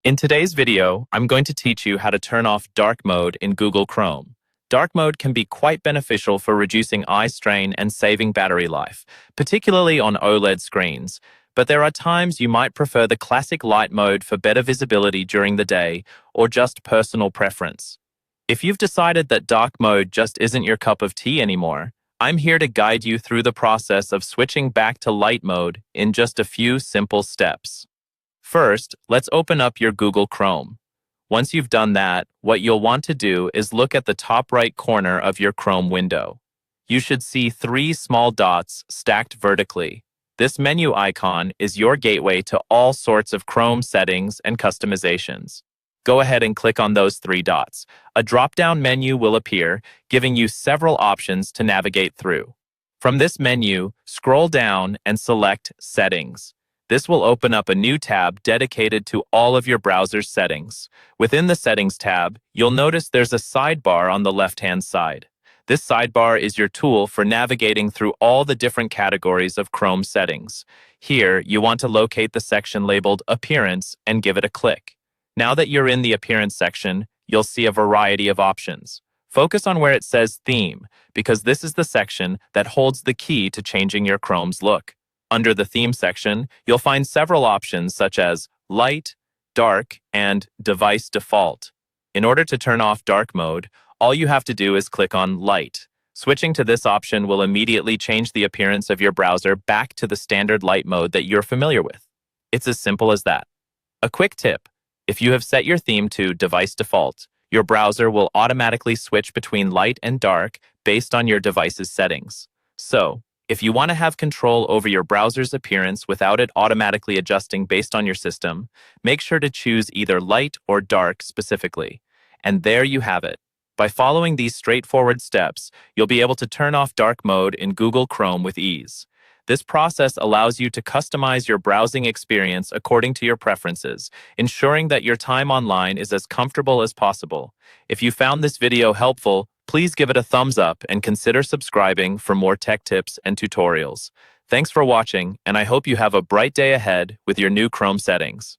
In today's video, I'm going to teach you how to turn off dark mode in Google Chrome. Dark mode can be quite beneficial for reducing eye strain and saving battery life, particularly on OLED screens. But there are times you might prefer the classic light mode for better visibility during the day or just personal preference. If you've decided that dark mode just isn't your cup of tea anymore, I'm here to guide you through the process of switching back to light mode in just a few simple steps. First, let's open up your Google Chrome. Once you've done that, what you'll want to do is look at the top right corner of your Chrome window. You should see three small dots stacked vertically. This menu icon is your gateway to all sorts of Chrome settings and customizations. Go ahead and click on those three dots. A drop-down menu will appear, giving you several options to navigate through. From this menu, scroll down and select Settings. This will open up a new tab dedicated to all of your browser's settings. Within the Settings tab, you'll notice there's a sidebar on the left-hand side. This sidebar is your tool for navigating through all the different categories of Chrome settings. Here, you want to locate the section labeled Appearance and give it a click. Now that you're in the Appearance section, you'll see a variety of options. Focus on where it says Theme, because this is the section that holds the key to changing your Chrome's look. Under the Theme section, you'll find several options such as Light, Dark, and Device Default. In order to turn off dark mode, all you have to do is click on Light. Switching to this option will immediately change the appearance of your browser back to the standard light mode that you're familiar with. It's as simple as that. A quick tip: if you have set your theme to Device Default, your browser will automatically switch between light and dark based on your device's settings. So, if you want to have control over your browser's appearance without it automatically adjusting based on your system, make sure to choose either light or dark specifically. And there you have it. By following these straightforward steps, you'll be able to turn off dark mode in Google Chrome with ease. This process allows you to customize your browsing experience according to your preferences, ensuring that your time online is as comfortable as possible. If you found this video helpful, please give it a thumbs up and consider subscribing for more tech tips and tutorials. Thanks for watching, and I hope you have a bright day ahead with your new Chrome settings.